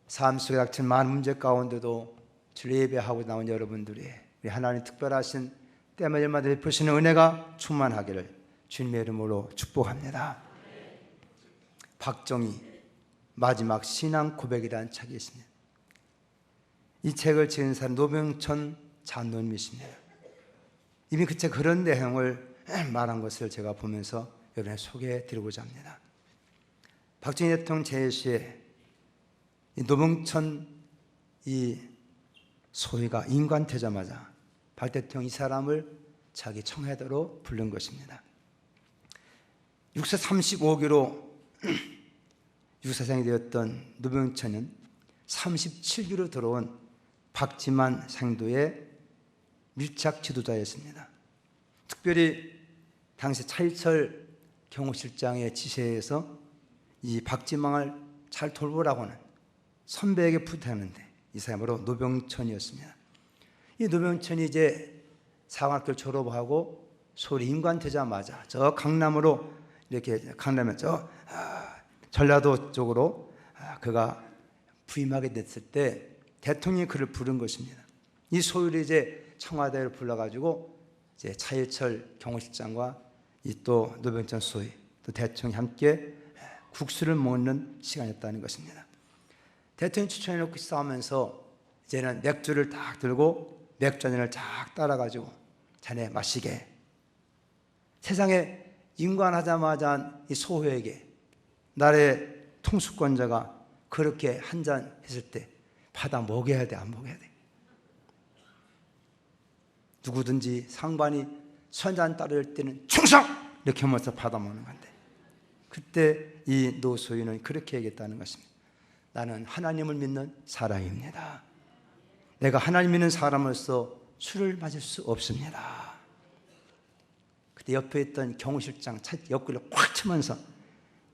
삶 속에 닥친 많은 문제 가운데도 주를 예배하고 나온 여러분들이 우리 하나님 특별하신 때마다 베푸시는 은혜가 충만하기를 주님의 이름으로 축복합니다. 박정희 마지막 신앙 고백이라는 책이 있습니다. 이 책을 지은 사람 노병천 장로님이십니다. 이미 그 책 그런 내용을 말한 것을 제가 보면서 여러분에 소개해 드리고자 합니다. 박정희 대통령 제시에 이 노병천 이 소위가 임관되자마자 박 대통령 이 사람을 자기 청해대로 부른 것입니다. 육사 35기로 육사생이 되었던 노병천은 37기로 들어온 박지만 생도의 밀착 지도자였습니다. 특별히 당시 차일철 경호실장의 지시에 의해서 이 박지망을 잘 돌보라고 하는 선배에게 부탁하는데 이 사람이 바로 노병천이었습니다. 이 노병천이 이제 사관학교를 졸업하고 소위 임관되자마자 저 강남으로 이렇게 강남에 저 전라도 쪽으로 그가 부임하게 됐을 때 대통령이 그를 부른 것입니다. 이 소위를 이제 청와대를 불러가지고 이제 차일철 경호실장과 이 또 노병천 소위 또 대통령이 함께 국수를 먹는 시간이었다는 것입니다. 대통령이 추천해놓고 싸우면서 이제는 맥주를 딱 들고 맥주 한 잔을 쫙 따라가지고 자네 마시게. 세상에 임관하자마자 이 소호에게 나라의 통수권자가 그렇게 한 잔 했을 때 받아 먹여야 돼, 안 먹여야 돼? 누구든지 상관이 선잔 따를 때는 충성! 이렇게 하면서 받아 먹는 건데 그때 이 노소인은 그렇게 얘기했다는 것입니다. 나는 하나님을 믿는 사람입니다. 내가 하나님 믿는 사람으로서 술을 마실 수 없습니다. 그때 옆에 있던 경호실장 옆구리를 꽉 치면서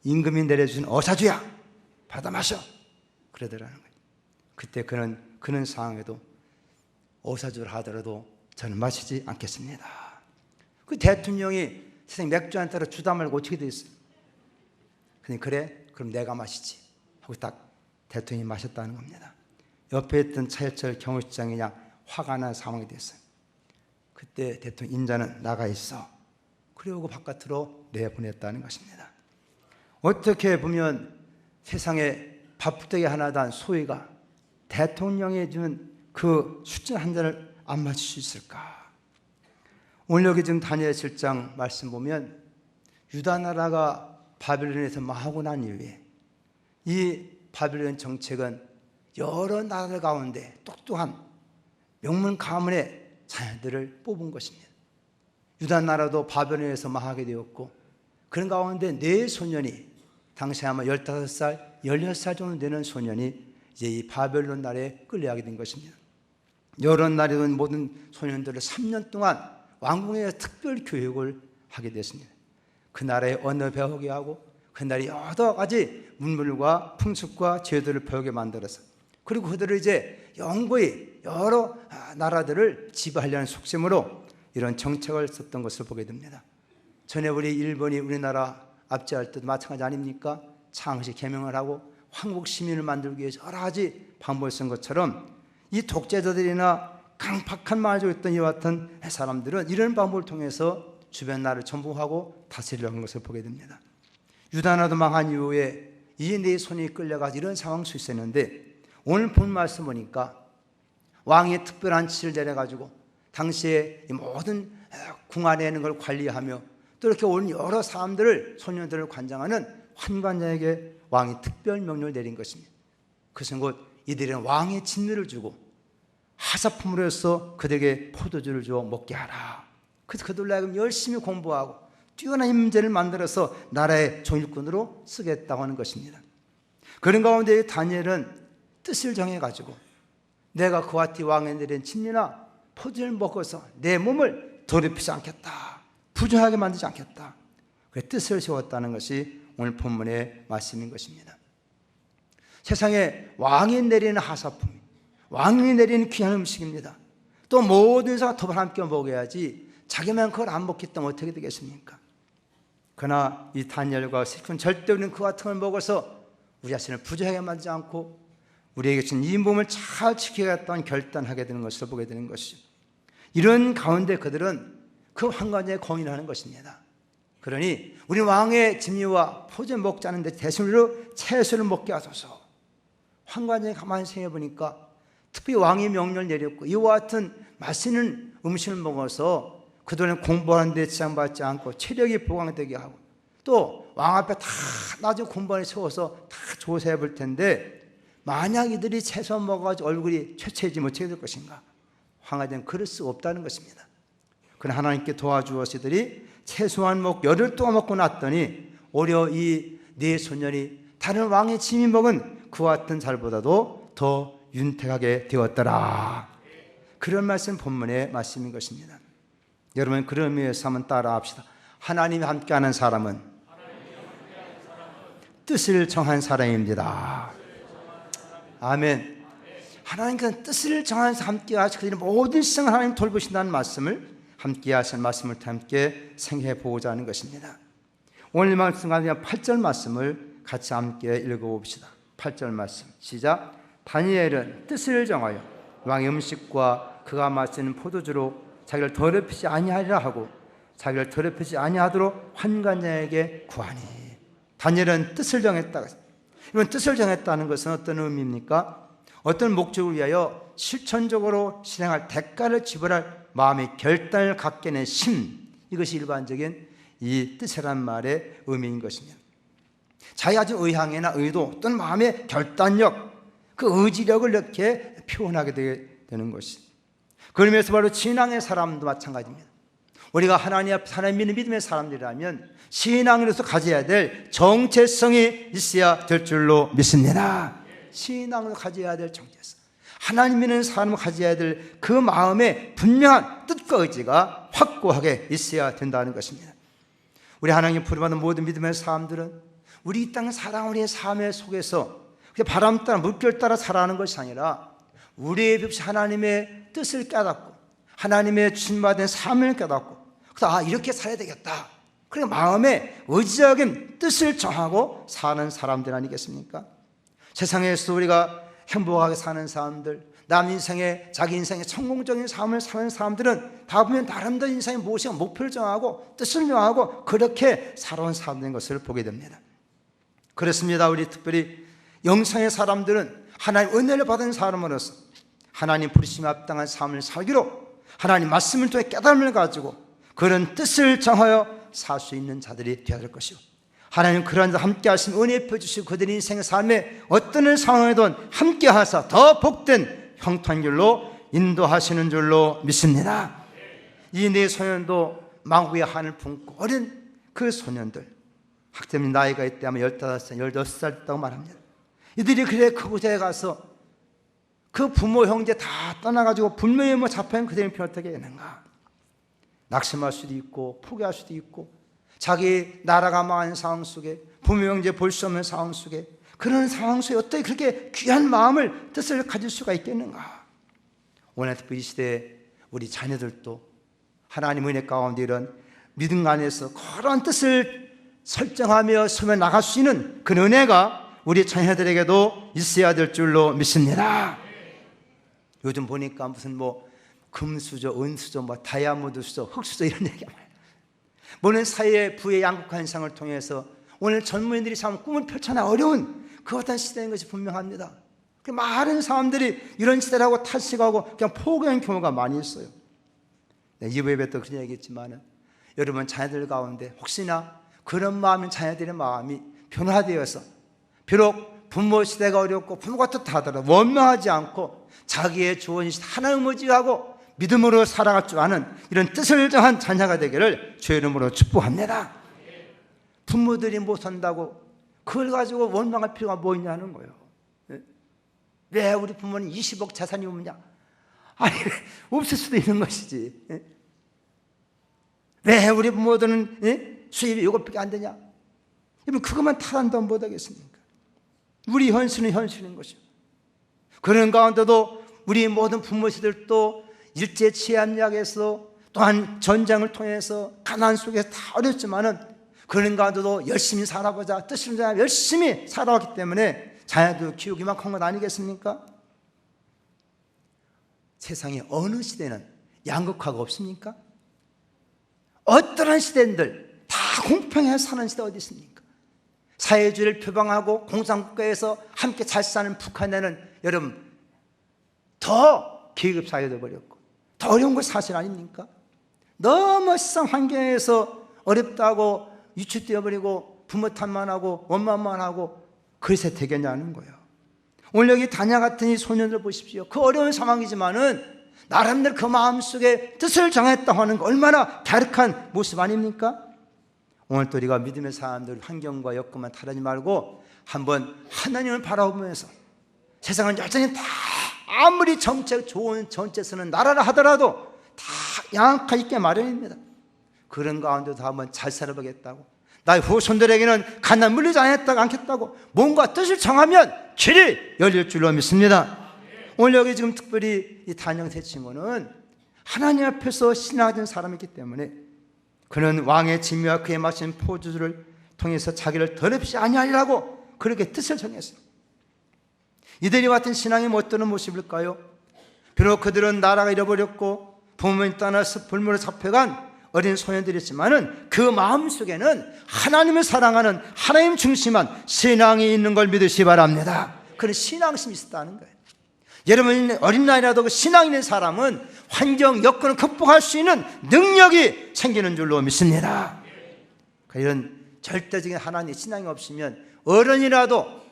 임금이 내려주신 어사주야 받아 마셔 그러더라는 거예요. 그때 그는 상황에도 어사주를 하더라도 저는 마시지 않겠습니다. 그 대통령이 세상 맥주 한 따라 주다 말고 어떻게 되겠어요? 그래 그럼 내가 마시지 하고 딱 대통령이 마셨다는 겁니다. 옆에 있던 차일철 경호실장이 그냥 화가 난 상황이 됐어요. 그때 대통령 인자는 나가 있어. 그리고 바깥으로 내보냈다는 것입니다. 어떻게 보면 세상에 밥부대기 하나도 안 소위가 대통령이 주는 그 술잔 한 잔을 안 마실 수 있을까? 오늘 여기 지금 다니엘 실장 말씀 보면 유다 나라가 바벨론에서 망하고 난 이후에 이 바벨론 정책은 여러 나라들 가운데 똑똑한 명문 가문의 자녀들을 뽑은 것입니다. 유다 나라도 바벨론에서 망하게 되었고 그런 가운데 네 소년이 당시 아마 15살, 16살 정도 되는 소년이 이제 이 바벨론 나라에 끌려가게 된 것입니다. 여러 나라의 모든 소년들을 3년 동안 왕궁에서 특별 교육을 하게 됐습니다. 그 나라의 언어 배우게 하고 그 나라의 여러 가지 문물과 풍습과 제도를 배우게 만들어서 그리고 그들을 이제 영구히 여러 나라들을 지배하려는 속셈으로 이런 정책을 썼던 것을 보게 됩니다. 전에 우리 일본이 우리나라 압제할 때도 마찬가지 아닙니까? 창시 개명을 하고 황국 시민을 만들기 위해서 여러 가지 방법을 쓴 것처럼 이 독재자들이나 강팍한 마음을 있던 이와 같은 사람들은 이런 방법을 통해서 주변 나라를 전복하고 다스리려는 것을 보게 됩니다. 유다나도 망한 이후에 이 네 손이 끌려가서 이런 상황 속에 있었는데 오늘 본 말씀 보니까 왕이 특별한 지시를 내려가지고 당시에 모든 궁 안에 있는 걸 관리하며 또 이렇게 온 여러 사람들을 소년들을 관장하는 환관장에게 왕이 특별 명령을 내린 것입니다. 그것은 곧 이들은 왕의 진미를 주고 하사품으로서 그들에게 포도주를 주어 먹게 하라. 그래서 그들로 하여금 열심히 공부하고 뛰어난 인재를 만들어서 나라의 종일꾼으로 쓰겠다고 하는 것입니다. 그런 가운데 다니엘은 뜻을 정해가지고 내가 그와 같이 왕에 내린 진미나 포도주를 먹어서 내 몸을 더럽히지 않겠다, 부정하게 만들지 않겠다, 그 뜻을 세웠다는 것이 오늘 본문의 말씀인 것입니다. 세상에 왕이 내리는 하사품, 왕이 내리는 귀한 음식입니다. 또 모든 사람과 더불어 함께 먹어야지 자기만 그걸 안 먹겠다면 어떻게 되겠습니까? 그러나 이 다니엘과 시크는 절대 우리는 그 같은 걸 먹어서 우리 자신을 부정하게 만들지 않고 우리에게 준 이 몸을 잘 지키겠다는 결단하게 되는 것을 보게 되는 것이죠. 이런 가운데 그들은 그 환관제에 공인하는 것입니다. 그러니 우리 왕의 진미와 포도주 먹지 않는데 대신으로 채소를 먹게 하소서. 환관제에 가만히 생각해 보니까 특별히 왕이 명령을 내렸고 이와 같은 맛있는 음식을 먹어서 그들은 공부하는 데 지장받지 않고 체력이 보강되게 하고 또 왕 앞에 다 나중에 공부하는 데 세워서 다 조사해 볼 텐데 만약 이들이 채소 먹어가지고 얼굴이 최채지 못하게 될 것인가? 황하자는 그럴 수 없다는 것입니다. 그러나 하나님께 도와주어서 이들이 채소한 열흘 동안 먹고 났더니 오히려 이 네 소년이 다른 왕의 짐이 먹은 그와 같은 살보다도 더 윤택하게 되었더라. 그런 말씀 본문의 말씀인 것입니다. 여러분 그런 의미에서 한번 따라합시다. 하나님이 함께하는 사람은 뜻을 정한 사람입니다. 아멘. 하나님께서 뜻을 정하면서 함께 하시고 그들의 모든 시생을 하나님 돌보신다는 말씀을 함께 하신 말씀을 함께 생각해 보고자 하는 것입니다. 오늘 말씀 가운데 8절 말씀을 같이 함께 읽어봅시다. 8절 말씀 시작. 다니엘은 뜻을 정하여 왕의 음식과 그가 마시는 포도주로 자기를 더럽히지 아니하리라 하고 자기를 더럽히지 아니하도록 환관장에게 구하니. 다니엘은 뜻을 정했다. 이런 뜻을 정했다는 것은 어떤 의미입니까? 어떤 목적을 위하여 실천적으로 실행할 대가를 지불할 마음의 결단을 갖게 된 심, 이것이 일반적인 이 뜻이란 말의 의미인 것입니다. 자기 가진 의향이나 의도 또는 마음의 결단력, 그 의지력을 이렇게 표현하게 되는 것이. 그러면서 바로 신앙의 사람도 마찬가지입니다. 우리가 하나님 앞에 하나님 믿음의 사람들이라면 신앙으로서 가져야 될 정체성이 있어야 될 줄로 믿습니다. 신앙으로 가져야 될 정체성, 하나님 믿는 사람을 가져야 될 그 마음의 분명한 뜻과 의지가 확고하게 있어야 된다는 것입니다. 우리 하나님 부름받은 모든 믿음의 사람들은 우리 이 땅 살아가는 우리의 삶의 속에서 바람 따라 물결 따라 살아가는 것이 아니라 우리의 벽시 하나님의 뜻을 깨닫고 하나님의 주님받은 삶을 깨닫고 그래서 이렇게 살아야 되겠다. 그리고 마음의 의지적인 뜻을 정하고 사는 사람들 아니겠습니까? 세상에서 우리가 행복하게 사는 사람들, 남 인생에 자기 인생에 성공적인 삶을 사는 사람들은 다 보면 나름대로 인생의 무엇인가 목표를 정하고 뜻을 정하고 그렇게 살아온 사람들인 것을 보게 됩니다. 그렇습니다. 우리 특별히 영성의 사람들은 하나님 은혜를 받은 사람으로서 하나님 부르심에 합당한 삶을 살기로 하나님 말씀을 통해 깨달음을 가지고 그런 뜻을 정하여 살 수 있는 자들이 되어야 될 것이요, 하나님 그러한 자 함께 하신 은혜 펴주시고 그들의 인생의 삶에 어떤 상황에도 함께 하사 더 복된 형통한 길로 인도하시는 줄로 믿습니다. 이 네 소년도 망구의 한을 품고 어린 그 소년들, 학자님 나이가 이때 아마 15살, 16살 됐다고 말합니다. 이들이 그래 그곳에 가서 그 부모 형제 다 떠나가지고 분명히 잡혀있는 그들의 편을 어떻게 했는가. 낙심할 수도 있고 포기할 수도 있고 자기 나라가 망한 상황 속에 부모 형제 볼 수 없는 상황 속에 그런 상황 속에 어떻게 그렇게 귀한 마음을 뜻을 가질 수가 있겠는가. 오늘 특히 이 시대에 우리 자녀들도 하나님 은혜 가운데 이런 믿음 안에서 그런 뜻을 설정하며 서며 나갈 수 있는 그 은혜가 우리 자녀들에게도 있어야 될 줄로 믿습니다. 요즘 보니까 무슨 금수저, 은수저, 다이아몬드 수저, 흑수저 이런 얘기가 많아요. 오늘 사회의 부의 양극화 현상을 통해서 오늘 젊은이들이 참 꿈을 펼쳐나 어려운 그 어떤 시대인 것이 분명합니다. 많은 사람들이 이런 시대라고 탓식하고 그냥 포기하는 경우가 많이 있어요. 이부 예배 때 그런 얘기했지만 여러분 자녀들 가운데 혹시나 그런 마음인 자녀들의 마음이 변화되어서 비록 부모 시대가 어렵고 부모가 뜻하더라도 원망하지 않고 자기의 좋은 하나님 의지하고 믿음으로 살아갈 줄 아는 이런 뜻을 정한 자녀가 되기를 주의 이름으로 축복합니다. 부모들이 못 산다고 그걸 가지고 원망할 필요가 뭐 있냐는 거예요. 왜 우리 부모는 20억 자산이 없냐? 아니 없을 수도 있는 것이지. 왜 우리 부모들은 수입이 이것밖에 안 되냐? 여러분 그것만 탓한다면 못하겠습니까? 우리 현실은 현실인 것이요. 그런 가운데도 우리 모든 부모들도 일제 치안약에서 또한 전쟁을 통해서 가난 속에서 다 어렵지만은 그런 가운데도 열심히 살아보자 뜻을 정하여 열심히 살아왔기 때문에 자녀도 키우기만 한 것 아니겠습니까? 세상에 어느 시대는 양극화가 없습니까? 어떠한 시대인들 다 공평하게 사는 시대 어디 있습니까? 사회주의를 표방하고 공산국가에서 함께 잘 사는 북한에는 여러분 더 계급사회가 되어버렸고 더 어려운 건 사실 아닙니까? 너무 세상 환경에서 어렵다고 유축되어버리고 부모 탓만 하고 원망만 하고 그래서 되겠냐는 거예요. 오늘 여기 다냐 같은 이 소년들 보십시오. 그 어려운 상황이지만은 나름대로 그 마음속에 뜻을 정했다고 하는 거 얼마나 갸륵한 모습 아닙니까? 오늘 또 우리가 믿음의 사람들 환경과 여건만 탓하지 말고 한번 하나님을 바라보면서 세상은 여전히 다 아무리 정책 좋은 정책 쓰는 나라라 하더라도 다 양악화 있게 마련입니다. 그런 가운데도 한번 잘 살아보겠다고 나의 후손들에게는 가난 물리지 않겠다고 뭔가 뜻을 정하면 길이 열릴 줄로 믿습니다. 오늘 여기 지금 특별히 이 단영세 친구는 하나님 앞에서 신앙진 사람이기 때문에 그는 왕의 진미와 그에 마친 포도주를 통해서 자기를 더럽지 아니하리라고 그렇게 뜻을 정했어요. 이들이 같은 신앙이 어떤 모습일까요? 비록 그들은 나라가 잃어버렸고 부모님 떠나서 불물에 잡혀간 어린 소년들이었지만은 그 마음속에는 하나님을 사랑하는 하나님 중심한 신앙이 있는 걸 믿으시 바랍니다. 그런 신앙심이 있었다는 거예요. 여러분 어린 나이라도 그 신앙 있는 사람은 환경 여건을 극복할 수 있는 능력이 생기는 줄로 믿습니다. 이런 절대적인 하나님의 신앙이 없으면 어른이라도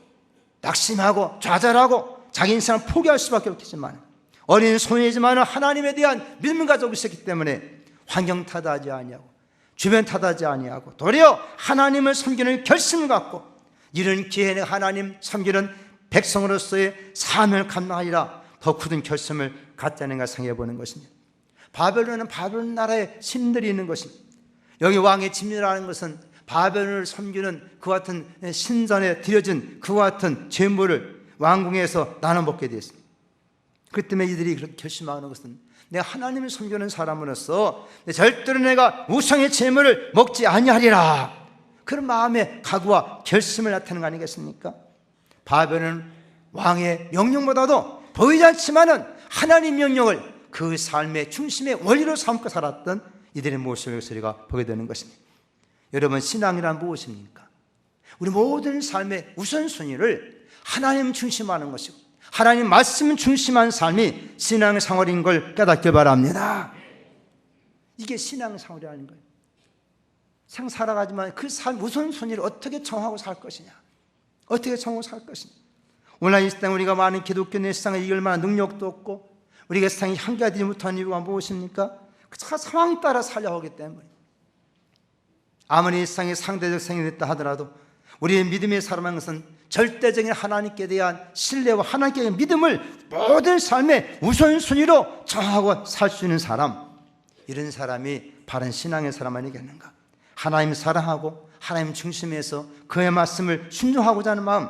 낙심하고 좌절하고 자기 인생을 포기할 수밖에 없겠지만 어린 소년이지만 하나님에 대한 믿음을 가지고 있었기 때문에 환경 탓하지 아니하고 주변 탓하지 아니하고 도리어 하나님을 섬기는 결심을 갖고 이런 기회에 하나님 섬기는 백성으로서의 사명을 감당하리라 더 굳은 결심을 갖자는 걸 생각해 보는 것입니다. 바벨론은 바벨론 나라의 신들이 있는 것입니다. 여기 왕의 진미라는 것은 바벨론을 섬기는 그와 같은 신전에 드려진 그와 같은 제물을 왕궁에서 나눠 먹게 되었습니다. 그 때문에 이들이 그렇게 결심하는 것은 내가 하나님을 섬기는 사람으로서 절대로 내가 우상의 제물을 먹지 아니하리라 그런 마음의 각오와 결심을 나타내는 거 아니겠습니까? 바벨은 왕의 명령보다도 보이지 않지만은 하나님 명령을 그 삶의 중심의 원리로 삼고 살았던 이들의 모습을 우리가 보게 되는 것입니다. 여러분 신앙이란 무엇입니까? 우리 모든 삶의 우선순위를 하나님 중심하는 것이고 하나님 말씀 중심한 삶이 신앙생활인 걸 깨닫길 바랍니다. 이게 신앙생활이라는 거예요. 생 살아가지만 그 삶 우선순위를 어떻게 정하고 살 것이냐, 어떻게 정하고 살 것이냐. 오늘 이 세상 우리가 많은 기독교 내 세상에 이길 만한 능력도 없고 우리가 세상이 한가되지 못한 이유가 무엇입니까? 그 상황 따라 살려오기 때문에 아무리 이 세상에 상대적 생이 됐다 하더라도 우리의 믿음의 사람한 것은 절대적인 하나님께 대한 신뢰와 하나님께 대한 믿음을 모든 삶의 우선순위로 정하고 살 수 있는 사람, 이런 사람이 바른 신앙의 사람 아니겠는가? 하나님 사랑하고 하나님 중심에서 그의 말씀을 순종하고자 하는 마음.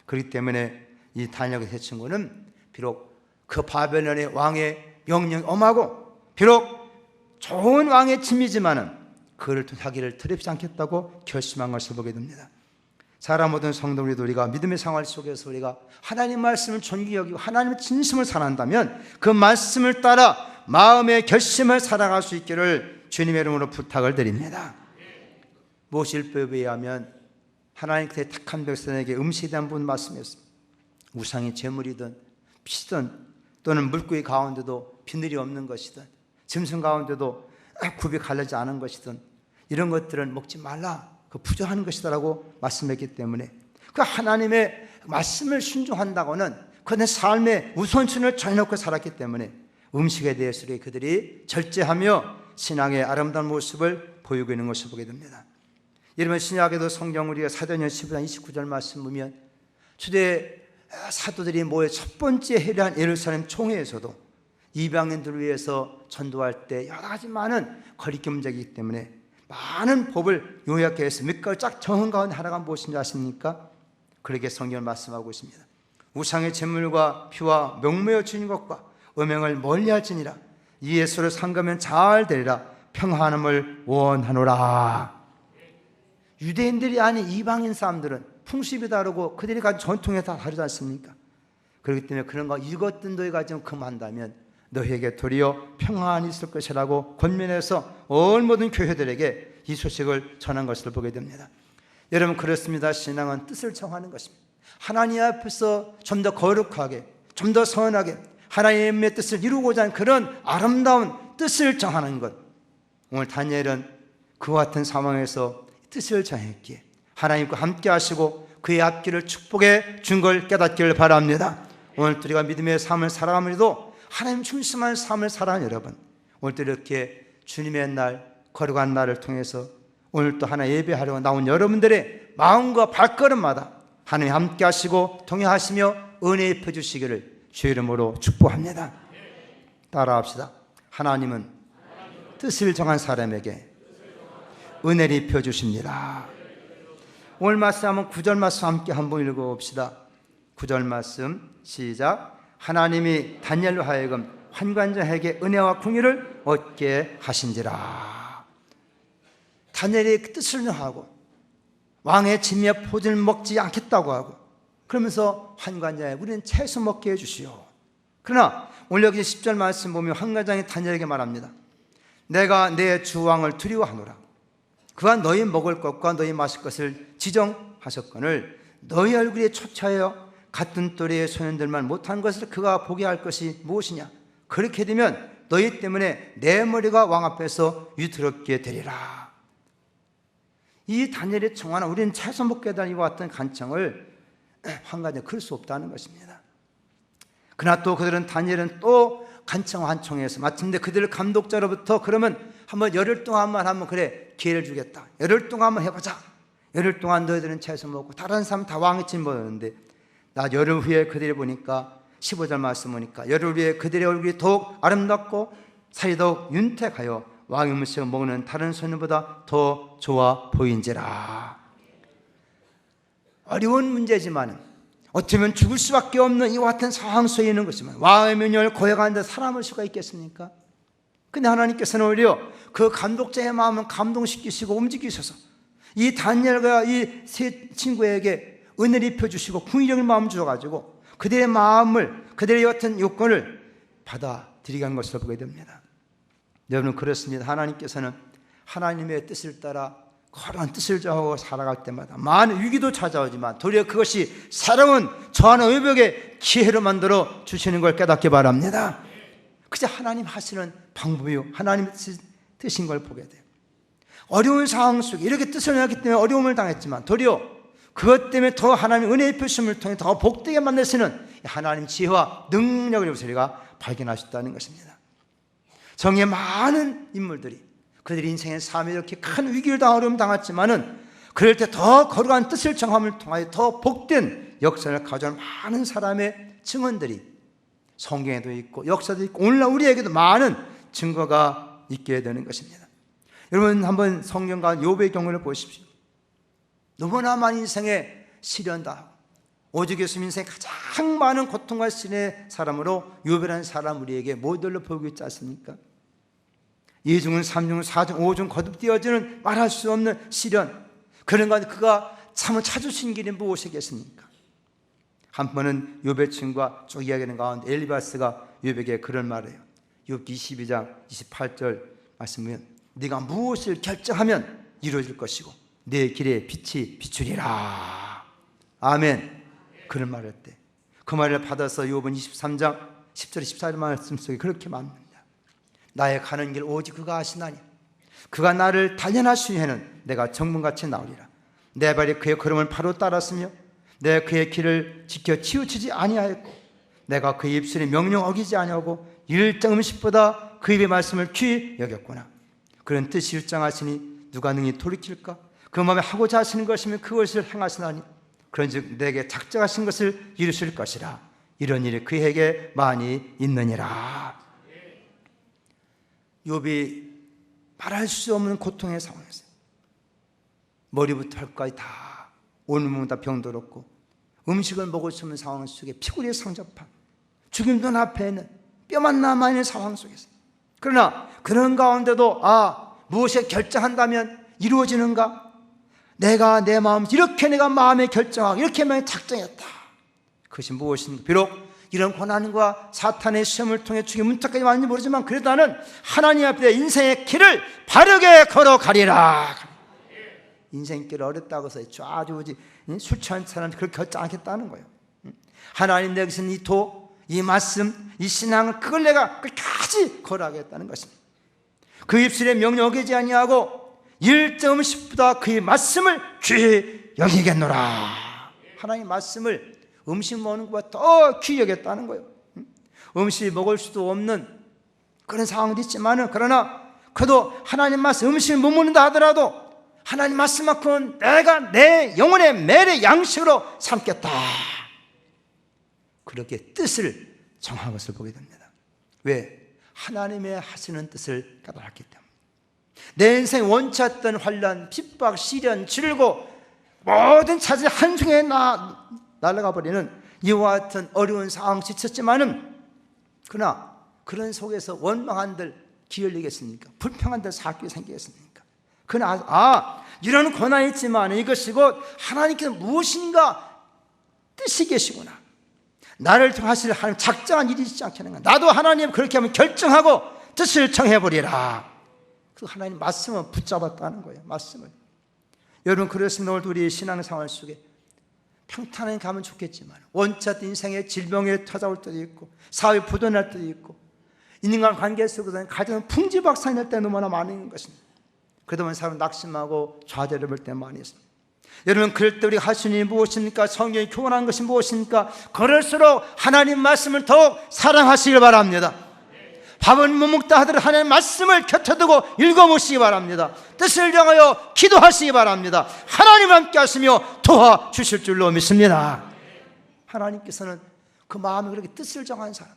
그렇기 때문에 이 다니엘의 세 친구는 비록 그 바벨론의 왕의 명령이 엄하고 비록 좋은 왕의 짐이지만은 그를 자기를 더럽지 않겠다고 결심한 것을 보게 됩니다. 사람 모든 성도들도 우리가 믿음의 생활 속에서 우리가 하나님 말씀을 존귀히 여기고 하나님의 진심을 사랑한다면 그 말씀을 따라 마음의 결심을 살아갈 수 있기를 주님의 이름으로 부탁을 드립니다. 모실법에 의하면 하나님께서 택한 백성에게 음식에 대한 부분 말씀했습니다. 우상의 제물이든 피든 또는 물고기 가운데도 비늘이 없는 것이든 짐승 가운데도 굽이 갈라지지 않은 것이든 이런 것들은 먹지 말라, 그 부정한 것이다라고 말씀했기 때문에 그 하나님의 말씀을 순종한다고는 그들의 삶의 우선순위를 정해놓고 살았기 때문에 음식에 대해서 그들이 절제하며 신앙의 아름다운 모습을 보이고 있는 것을 보게 됩니다. 여러분 신약에도 성경 우리가 사도행전 15장 29절 말씀 보면 초대 사도들이 모여 첫 번째 회례한 예루살렘 총회에서도 이방인들을 위해서 전도할 때 여러 가지 많은 거리낌 문제이기 때문에 많은 법을 요약해 해서 몇 가지 쫙 정한 가운데 하나가 무엇인지 아십니까? 그렇게 성경을 말씀하고 있습니다. 우상의 제물과 피와 명매어 주인 것과 음행을 멀리할지니라. 이 예수를 삼가면 잘 되리라. 평안함을 원하노라. 유대인들이 아닌 이방인 사람들은 풍습이 다르고 그들이 가진 전통이 다 다르지 않습니까? 그렇기 때문에 그런 거 이것든 너희가 좀 금한다면 너희에게 도리어 평안이 있을 것이라고 권면해서 모든 교회들에게 이 소식을 전한 것을 보게 됩니다. 여러분, 그렇습니다. 신앙은 뜻을 정하는 것입니다. 하나님 앞에서 좀 더 거룩하게, 좀 더 선하게 하나님의 뜻을 이루고자 하는 그런 아름다운 뜻을 정하는 것. 오늘 다니엘은 그와 같은 상황에서 뜻을 정했기에 하나님과 함께 하시고 그의 앞길을 축복해 준 걸 깨닫기를 바랍니다. 오늘 우리가 믿음의 삶을 살아가면서도 하나님 중심한 삶을 살아가는 여러분, 오늘도 이렇게 주님의 날, 거룩한 날을 통해서 오늘 또 하나 예배하려고 나온 여러분들의 마음과 발걸음마다 하나님 함께 하시고 동행하시며 은혜 입혀 주시기를 주의 이름으로 축복합니다. 따라합시다. 하나님은 뜻을 정한 사람에게 은혜를 입혀 주십니다. 오늘 말씀 한번 9절 말씀 함께 한번 읽어봅시다. 9절 말씀 시작. 하나님이 다니엘로 하여금 환관자에게 은혜와 궁유를 얻게 하신지라. 다니엘이 뜻을 정하고 왕의 진미와 포도를 먹지 않겠다고 하고 그러면서 환관자에 우리는 채소 먹게 해주시오. 그러나 오늘 여기 10절 말씀 보면 환관장이 다니엘에게 말합니다. 내가 내 주왕을 두려워하노라. 그가 너희 먹을 것과 너희 마실 것을 지정하셨거늘 너희 얼굴에 초차하여 같은 또래의 소년들만 못한 것을 그가 보게 할 것이 무엇이냐. 그렇게 되면 너희 때문에 내 머리가 왕 앞에서 위태롭게 되리라. 이 다니엘의 청하나 우리는 채소 먹게 해달라는 이와 같은 간청을 환관장에 그럴 수 없다는 것입니다. 그러나 또 그들은 다니엘은 또 간청 한 청해서 마침내 그들을 감독자로부터 그러면 한번 열흘 동안만 한번 그래 기회를 주겠다. 열흘 동안 한번 해보자. 열흘 동안 너희들은 채소 먹고 다른 사람 다 왕이 찜먹었는데 나 열흘 후에 그들이 보니까 15절 말씀 보니까 열흘 후에 그들의 얼굴이 더욱 아름답고 살이 더욱 윤택하여 왕의 음식을 먹는 다른 소년보다 더 좋아 보인지라. 어려운 문제지만 어쩌면 죽을 수밖에 없는 이와 같은 상황 속에 있는 것이지만 왕의 명령을 거역하는데 사람을 수가 있겠습니까? 근데 하나님께서는 오히려 그 감독자의 마음을 감동시키시고 움직이셔서 이 다니엘과 이 세 친구에게 은혜를 입혀주시고 궁의적인 마음을 주셔가지고 그들의 마음을, 그들의 같은 요건을 받아들이게 한 것을 보게 됩니다. 여러분, 그렇습니다. 하나님께서는 하나님의 뜻을 따라 거룩한 뜻을 정하고 살아갈 때마다 많은 위기도 찾아오지만 도리어 그것이 새로운 저하는 의벽의 기회로 만들어 주시는 걸 깨닫기 바랍니다. 그저 하나님 하시는 방법이요, 하나님의 뜻인 걸 보게 돼요. 어려운 상황 속에 이렇게 뜻을 내었기 때문에 어려움을 당했지만 도리어 그것 때문에 더 하나님 은혜의 표심을 통해 더 복되게 만드시는 하나님 지혜와 능력을 우리가 발견하셨다는 것입니다. 정의 많은 인물들이 그들의 인생의 삶에 이렇게 큰 위기를 당하고 어려움을 당했지만은 그럴 때 더 거룩한 뜻을 정함을 통하여 더 복된 역사를 가져온 많은 사람의 증언들이 성경에도 있고 역사도 있고 오늘날 우리에게도 많은 증거가 있게 되는 것입니다. 여러분, 한번 성경과 욥의 경우를 보십시오. 너무나 많은 인생에 시련다. 오직 예수 인생에 가장 많은 고통과 시련의 사람으로 욥이라는 사람 우리에게 모델로 보이고 있지 않습니까? 2중, 3중, 4중, 5중 거듭되어지는 말할 수 없는 시련. 그런 가운데 그가 참을 찾으신 길이 무엇이겠습니까? 한 번은 욥의 친구가 쭉 이야기하는 가운데 엘리바스가 욥에게 그런 말을 해요. 욥기 22장 28절 말씀은 네가 무엇을 결정하면 이루어질 것이고 내 길에 빛이 비추리라. 아멘. 그런 말을 했대. 그 말을 받아서 욥은 23장 10절 14절 말씀 속에 그렇게 말합니다. 나의 가는 길 오직 그가 아시나니 그가 나를 단련하시니 해는 내가 정문같이 나오리라. 내 발이 그의 걸음을 바로 따랐으며 내가 그의 길을 지켜 치우치지 아니하였고 내가 그의 입술의 명령 어기지 아니하고 일정 음식보다 그 입의 말씀을 귀히 여겼구나. 그런 뜻이 일정하시니 누가 능히 돌이킬까? 그 마음에 하고자 하시는 것이면 그것을 행하시나니 그런즉 내게 작정하신 것을 이루실 것이라. 이런 일이 그에게 많이 있느니라. 욥이 말할 수 없는 고통의 상황에서 머리부터 발까지 다 온몸은 다 병들었고 음식을 먹을 수 없는 상황 속에 피골이 상접한 죽임도 앞에 있는 뼈만 남아있는 상황 속에서 그러나 그런 가운데도 무엇에 결정한다면 이루어지는가? 내가 내 마음 이렇게 내가 마음에 결정하고 이렇게 작정했다. 그것이 무엇인가? 비록 이런 고난과 사탄의 시험을 통해 죽의 문턱까지 왔는지 모르지만 그래도 나는 하나님 앞에 인생의 길을 바르게 걸어가리라. 인생길 어렵다고 해서 좌지우지 술 취한 사람 그렇게 결정 않겠다는 거예요. 하나님 내게서 이 도, 이 말씀, 이 신앙을 그걸 내가 끝까지 걸어가겠다는 것입니다. 그 입술에 명령 어기지 아니하고 1.10보다 그의 말씀을 귀히 여기겠노라. 하나님 말씀을 음식 먹는 것보다 더 귀히 여겼다는 거예요. 음식 먹을 수도 없는 그런 상황도 있지만은 그러나 그래도 하나님 말씀 음식을 못 먹는다 하더라도 하나님 말씀만큼은 내가 내 영혼의 매일의 양식으로 삼겠다. 그렇게 뜻을 정한 것을 보게 됩니다. 왜? 하나님의 하시는 뜻을 깨달았기 때문에. 내 인생 원치 않던 환난, 핍박, 시련, 질고 모든 차질 한중에 날아가 버리는 이와 같은 어려운 상황 지쳤지만은 그러나 그런 속에서 원망한들 기울이겠습니까? 불평한들 사귀게 생기겠습니까? 그러나 이런 고난이 있지만 이것이 곧 하나님께서 무엇인가 뜻이 계시구나. 나를 통해 하실 하나님 작정한 일이 있지 않겠는가. 나도 하나님 그렇게 하면 결정하고 뜻을 정해버리라. 그 하나님 말씀을 붙잡았다는 거예요. 말씀을. 여러분 그렇습니다. 오늘 우리 신앙생활 속에 평탄하게 가면 좋겠지만 원치 않던 인생의 질병에 찾아올 때도 있고 사회 부도날 때도 있고 인간 관계 속에서는 가장 풍지박산이 날 때가 너무나 많은 것입니다. 그러다 보면 사람은 낙심하고 좌절을 볼 때 많이 있습니다. 여러분 그럴 때 우리가 할 수 있는 일이 무엇입니까? 성경이 교훈하는 것이 무엇입니까? 그럴수록 하나님 말씀을 더욱 사랑하시길 바랍니다. 밥은 못 먹다 하더라도 하나님 말씀을 곁에 두고 읽어보시기 바랍니다. 뜻을 정하여 기도하시기 바랍니다. 하나님 함께 하시며 도와주실 줄로 믿습니다. 하나님께서는 그 마음에 그렇게 뜻을 정한 사람,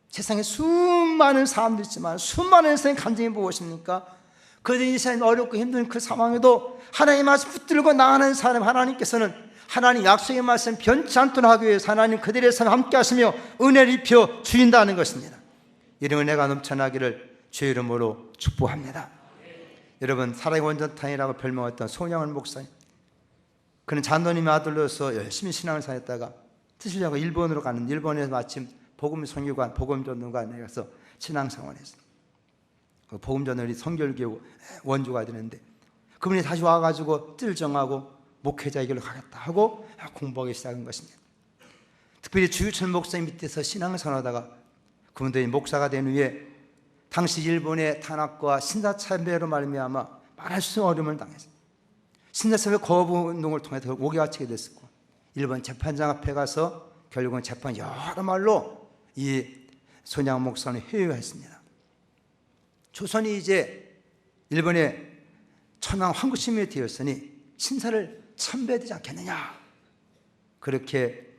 세상에 수많은 사람들 있지만 수많은 인생의 감정이 무엇입니까? 그 인생이 어렵고 힘든 그 상황에도 하나님 말씀 붙들고 나가는 사람, 하나님께서는 하나님 약속의 말씀 변치 않도록 하기 위해서 하나님 그들의 삶에 함께 하시며 은혜를 입혀 주인다는 것입니다. 이런 은혜가 넘쳐나기를 주의 이름으로 축복합니다. 여러분 사랑의 원전탄이라고 별명했던 손양원 목사님, 그는 장로님의 아들로서 열심히 신앙을 사했다가 뜻을 하고 일본으로 가는, 일본에서 마침 복음선교관, 복음전도관에 가서 신앙생활을 했어요. 복음전도리 선결교육 원조가 되는데 그분이 다시 와가지고 뜻을 정하고 목회자의 길로 가겠다 하고 공부하기 시작한 것입니다. 특별히 주유철 목사님 밑에서 신앙생활을 하다가 그분들이 목사가 된 후에 당시 일본의 탄압과 신사참배로 말미암아 말할 수 없는 어려움을 당했어요. 신사참배 거부운동을 통해서 옥에 갇히게 됐었고 일본 재판장 앞에 가서 결국은 재판 여러 말로 이 손양 목사는 회유했습니다. 조선이 이제 일본의 천황 황구시민이 되었으니 신사를 참배해야 되지 않겠느냐, 그렇게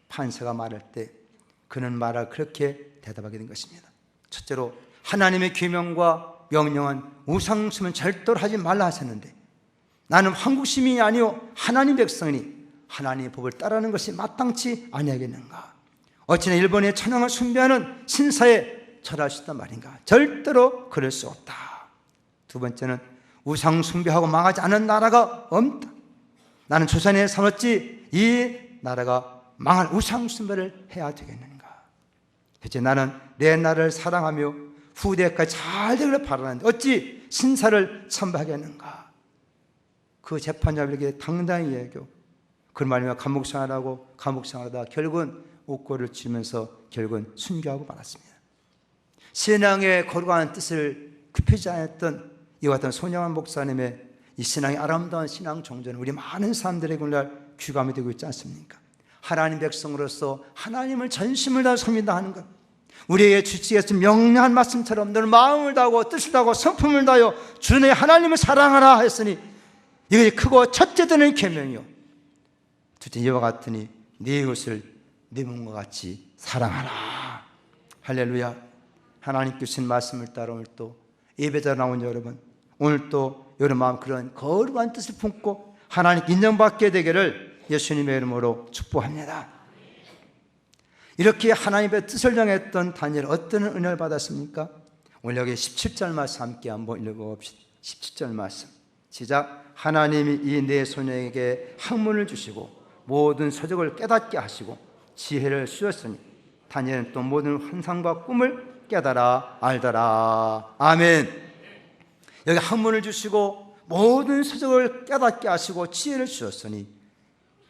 판사가 말할 때 그는 말을 그렇게 대답하게 된 것입니다. 첫째로 하나님의 계명과 명령은 우상숭배는 절대로 하지 말라 하셨는데 나는 한국 시민이 아니요 하나님 백성이니 하나님의 법을 따르는 것이 마땅치 아니하겠는가. 어찌나 일본의 천황을 숭배하는 신사에 절할 수 있단 말인가. 절대로 그럴 수 없다. 두 번째는 우상 숭배하고 망하지 않은 나라가 없다. 나는 조선에 살았지 이 나라가 망할 우상 숭배를 해야 되겠는가. 대체 나는 내 나라를 사랑하며 후대까지 잘 되기를 바라는데 어찌 신사를 참배하겠는가. 그 재판자에게 당당히 얘기하고 그 말이면 감옥생활하고 감옥생활하다 결국은 옥고를 치면서 결국은 순교하고 말았습니다. 신앙의 거룩한 뜻을 굽히지 않았던 이와 같은 손양원 목사님의 이 신앙의 아름다운 신앙 정전은 우리 많은 사람들에게 오늘날 귀감이 되고 있지 않습니까? 하나님 백성으로서 하나님을 전심을 다해 섬긴다 하는 것, 우리에게 주시겠어 명령한 말씀처럼 너는 마음을 다하고 뜻을 다하고 성품을 다하여 주의 하나님을 사랑하라 했으니 이것이 크고 첫째 되는 계명이요 둘째 이와 같으니 네 이웃을 네 몸과 같이 사랑하라. 할렐루야. 하나님께 주신 말씀을 따라 오늘 또 예배자 나온 여러분, 오늘 또 여러분 마음 그런 거룩한 뜻을 품고 하나님께 인정받게 되기를 예수님의 이름으로 축복합니다. 이렇게 하나님의 뜻을 정했던 다니엘 어떤 은혜를 받았습니까? 오늘 여기 17절 말씀 함께 한번 읽어봅시다. 17절 말씀 시작. 하나님이 이 내 소녀에게 학문을 주시고 모든 서적을 깨닫게 하시고 지혜를 주셨으니 다니엘은 또 모든 환상과 꿈을 깨달아 알더라. 아멘. 여기 학문을 주시고 모든 서적을 깨닫게 하시고 지혜를 주셨으니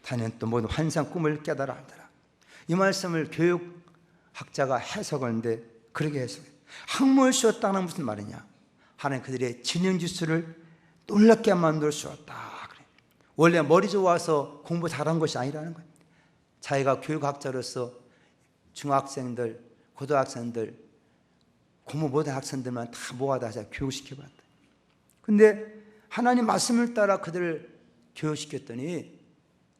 다니엘은 또 모든 환상 꿈을 깨달아 알더라. 이 말씀을 교육학자가 해석하는데 그렇게 해석해요. 학문을 주었다는 무슨 말이냐? 하나님 그들의 지능지수를 놀랍게 만들어 주었다. 그래. 원래 머리 좋아서 공부 잘한 것이 아니라는 거예요. 자기가 교육학자로서 중학생들, 고등학생들, 공부 못한 학생들만 다 모아다 교육시켜봤다. 근데 하나님 말씀을 따라 그들을 교육시켰더니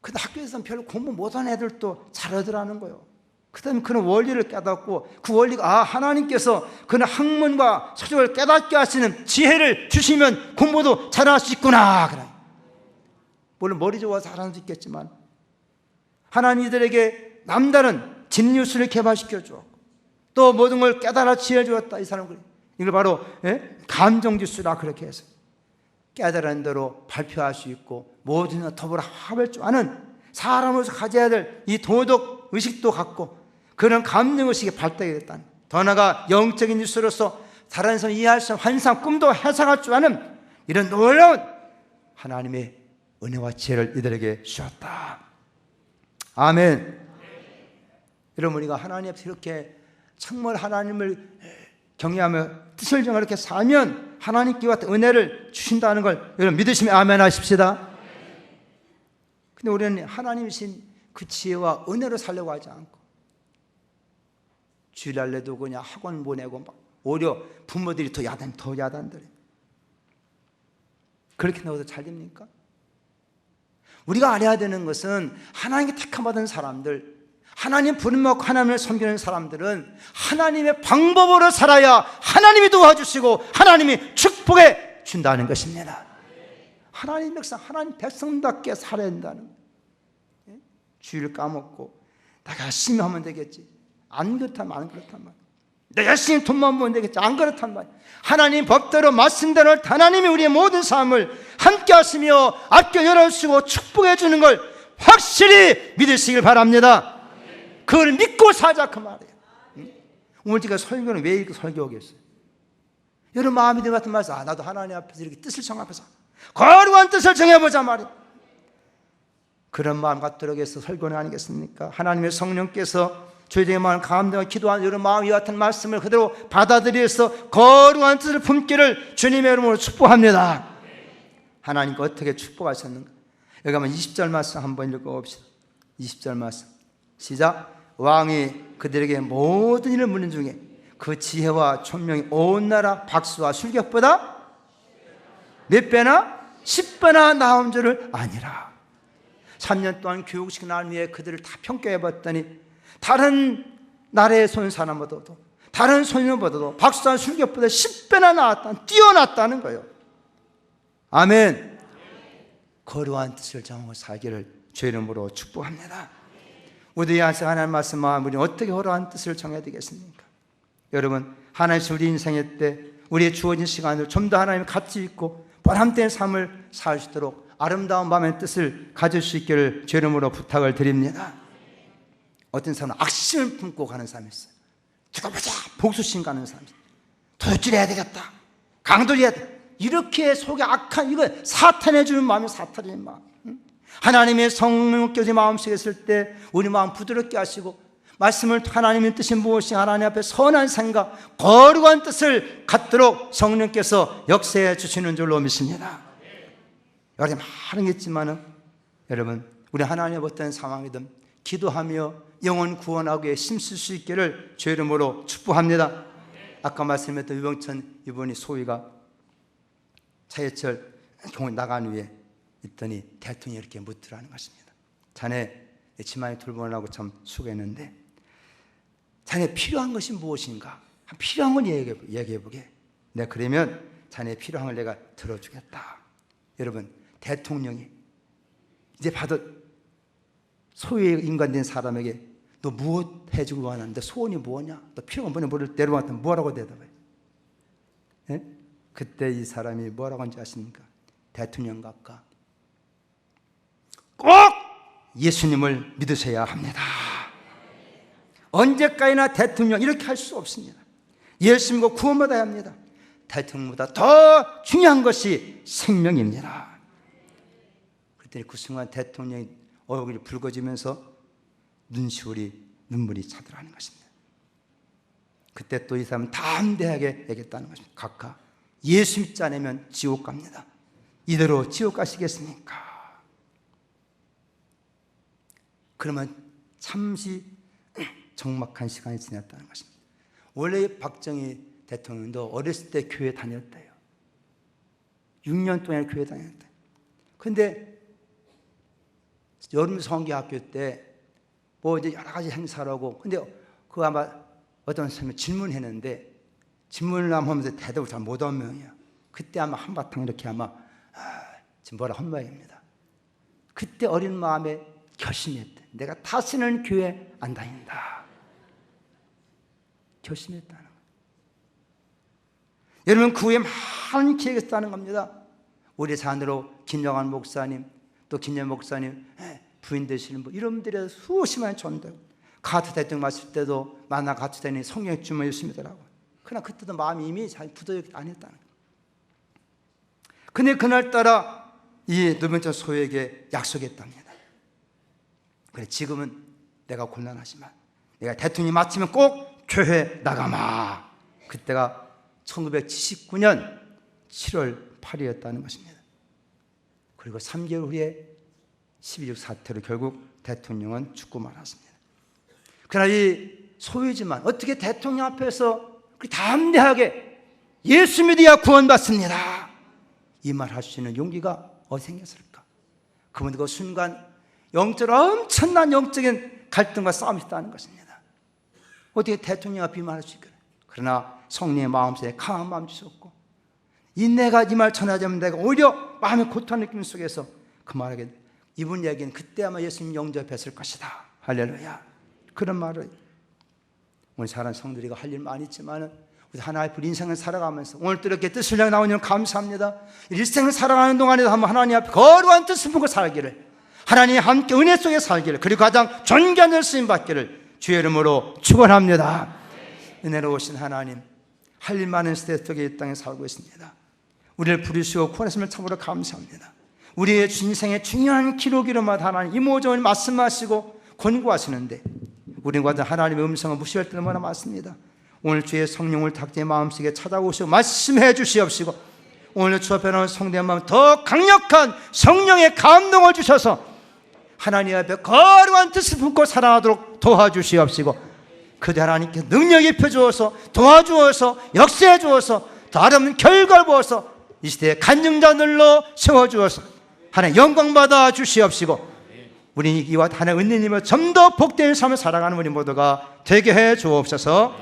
그 학교에서는 별로 공부 못한 애들도 잘하더라는 거예요. 그 다음에 그런 원리를 깨닫고 그 원리가 하나님께서 그런 학문과 서적을 깨닫게 하시는 지혜를 주시면 공부도 잘할 수 있구나. 그래. 물론 머리 좋아서 잘할 수 있겠지만 하나님 이들에게 남다른 진뉴스를 개발시켜 주었고 또 모든 걸 깨달아 지혜를 주었다. 이 사람은 이걸 바로 감정지수라 그렇게 해서 깨달은 대로 발표할 수 있고 모든 더불어 합을 줄 아는 사람으로서 가져야 될 이 도덕 의식도 갖고 그런 감정의식이 발달이 됐다는, 더 나아가 영적인 뉴스로서 다른 사람 이해할 수 없는 환상 꿈도 해석할 줄 아는 이런 놀라운 하나님의 은혜와 지혜를 이들에게 주셨다. 아멘. 여러분 우리가 하나님 앞에 이렇게 정말 하나님을 경외하며 뜻을 정하여 이렇게 살면 하나님께 같은 은혜를 주신다는 걸 여러분 믿으시면 아멘 하십시다. 근데 우리는 하나님이신 그 지혜와 은혜로 살려고 하지 않고 주일날에도 그냥 학원 보내고 막 오히려 부모들이 더 야단들이 그렇게 나와도 잘 됩니까? 우리가 알아야 되는 것은 하나님께 택함받은 사람들, 하나님 부름받고 하나님을 섬기는 사람들은 하나님의 방법으로 살아야 하나님이 도와주시고 하나님이 축복해 준다는 것입니다. 하나님 백성, 하나님 백성답게 살아야 된다는 거예요. 주일 까먹고 내가 열심히 하면 되겠지. 안 그렇다면 안 그렇단 말이야. 내가 열심히 돈만 벌면 되겠지. 안 그렇단 말이야. 하나님 법대로 말씀대로 하나님이 우리의 모든 삶을 함께 하시며 아껴 열어주시고 축복해 주는 걸 확실히 믿으시길 바랍니다. 그걸 믿고 살자 그 말이에요. 오늘 제가 설교는 왜 이렇게 설교하겠어요? 여러분 마음이 들 같은 말씀, 나도 하나님 앞에서 이렇게 뜻을 정합해서 거룩한 뜻을 정해보자 말이에요. 그런 마음 갖도록 해서 설교는 아니겠습니까? 하나님의 성령께서 저희들의 마음을 감동하고 기도하는 여러분 마음이 같은 말씀을 그대로 받아들여서 거룩한 뜻을 품기를 주님의 이름으로 축복합니다. 하나님께 어떻게 축복하셨는가? 여기 한번 20절 말씀 한번 읽어봅시다. 20절 말씀 시작. 왕이 그들에게 모든 일을 묻는 중에 그 지혜와 총명이 온 나라 박수와 술객보다 몇 배나? 10배나 나온 줄을 아니라. 3년 동안 교육식 날 위해 그들을 다 평가해봤더니 다른 나라에서 온 사람보다도 다른 소년보다도 박수와 술객보다 10배나 나왔다, 뛰어났다는 거예요. 아멘. 거룩한 뜻을 정하고 살기를 주의 이름으로 축복합니다. 우리의 하나님 말씀 마음 우리 어떻게 거룩한 뜻을 정해야 되겠습니까? 여러분 하나님 우리 인생의 때 우리의 주어진 시간을 좀 더 하나님 가치 있고 보람된 삶을 살 수 있도록 아름다운 마음의 뜻을 가질 수 있기를 주의 이름으로 부탁을 드립니다. 어떤 사람은 악심을 품고 가는 사람이 있어요. 두고 보자 복수심 가는 사람이 있어요. 도둑질해야 되겠다, 강도해야 돼, 이렇게 속에 악한 이거 사탄해 주는 마음이 사탄의 마음. 하나님의 성령께서 마음속에 있을 때 우리 마음 부드럽게 하시고 말씀을 하나님의 뜻이 무엇이 하나님 앞에 선한 생각 거룩한 뜻을 갖도록 성령께서 역사해 주시는 줄로 믿습니다. 여러 많은 게 있지만은 여러분 우리 하나님 어떤 상황이든 기도하며 영혼 구원하기에 힘쓸 수 있기를 주의 이름으로 축복합니다. 아까 말씀했던 유병천 이분이 소위가 차예철 경을 나간 후에 있더니 대통령이 이렇게 묻더라는 것입니다. 자네 치마에 돌보느라고 참 수고했는데 자네 필요한 것이 무엇인가? 필요한 걸 얘기해보게. 내가 그러면 자네 필요한 걸 내가 들어주겠다. 여러분 대통령이 이제 받은 소유의 인간된 사람에게 너 무엇 해주고 원하는데 소원이 뭐냐? 너 필요한 분이 뭐를 내려왔다면 뭐라고 대답해? 예? 그때 이 사람이 뭐라고 한지 아십니까? 대통령 각과 꼭 예수님을 믿으셔야 합니다. 언제까지나 대통령 이렇게 할 수 없습니다. 예수님과 구원받아야 합니다. 대통령보다 더 중요한 것이 생명입니다. 그랬더니 그 순간 대통령이 얼굴이 붉어지면서 눈물이 차더라는 것입니다. 그때 또 이 사람은 담대하게 얘기했다는 것입니다. 각하, 예수 믿지 않으면 지옥 갑니다. 이대로 지옥 가시겠습니까? 그러면 잠시 적막한 시간이 지났다는 것입니다. 원래 박정희 대통령도 어렸을 때 교회 다녔대요. 6년 동안 교회 다녔대요. 그런데 여름 성교학교 때 뭐 이제 여러 가지 행사를 하고, 근데 그 아마 어떤 사람이 질문했는데 질문을 하면서 대답을 잘 못한 모양이에요. 그때 아마 한바탕 이렇게 아마 지금 뭐라 한 모양입니다. 그때 어린 마음에 결심했대. 내가 다시는 교회 안 다닌다. 결심했다는 거예요. 여러분, 그 후에 많은 기회가 있었다는 겁니다. 우리 자녀로 김영환 목사님, 또 김현 목사님 부인 되시는 분, 이런 분들이 수십 만이 전되고, 가트 대통령 왔을 때도 만나 가트 대통령이 성령 주문 열심히 하더라고요. 그러나 그때도 마음이 이미 잘 굳어있지 않았다는 거예요. 근데 그날따라 이 노병철 소유에게 약속했답니다. 그래, 지금은 내가 곤란하지만 내가 대통령이 마치면 꼭 교회 나가마. 그때가 1979년 7월 8일이었다는 것입니다. 그리고 3개월 후에 12.6 사태로 결국 대통령은 죽고 말았습니다. 그러나 이 소유지만 어떻게 대통령 앞에서 담대하게 예수 믿어야 구원받습니다, 이 말 할 수 있는 용기가 어디 생겼을까? 그분들 그 순간 엄청난 영적인 갈등과 싸움이 있다는 것입니다. 어떻게 대통령 앞에 이 말 할 수 있겠어요? 그러나 성령의 마음속에 강한 마음 주셨고, 내가 이 말 전하자면 내가 오히려 마음의 고통한 느낌 속에서 그 말하게, 이분 얘기는 그때 아마 예수님 영접했을 것이다. 할렐루야. 그런 말을 오늘 사랑하는 성도들이 할 일 많이 있지만 우리 하나의 인생을 살아가면서 오늘 또 이렇게 뜻을 향해 나오는 감사합니다. 일생을 살아가는 동안에도 한번 하나님 앞에 거룩한 뜻을 품고 살기를, 하나님이 함께 은혜 속에 살기를, 그리고 가장 존귀한 쓰임 받기를 주의 이름으로 축원합니다. 은혜로우신 하나님, 할 일 많은 시대 속에 이 땅에 살고 있습니다. 우리를 부르시고 구원하심을 참으로 감사합니다. 우리의 인생의 중요한 기록이로마다 하나님 이모저모니 말씀하시고 권고하시는데 우리가 하나님의 음성을 무시할 때는 얼마나 많습니다. 오늘 주의 성령을 탁자의 마음속에 찾아오시고 말씀해 주시옵시고, 오늘 주 앞에 나온 성도의 마음 더 강력한 성령의 감동을 주셔서 하나님 앞에 거룩한 뜻을 품고 살아가도록 도와주시옵시고, 그대 하나님께 능력 입혀 주어서 도와주어서 역사해 주어서 더 아름다운 결과를 보아서 이 시대에 간증자들로 세워주어서 하나님 영광 받아 주시옵시고, 우리 이와 하나님 은혜님을 좀 더 복된 삶을 살아가는 우리 모두가 되게 해 주옵소서.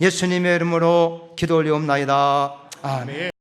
예수님의 이름으로 기도 올리옵나이다. 아멘.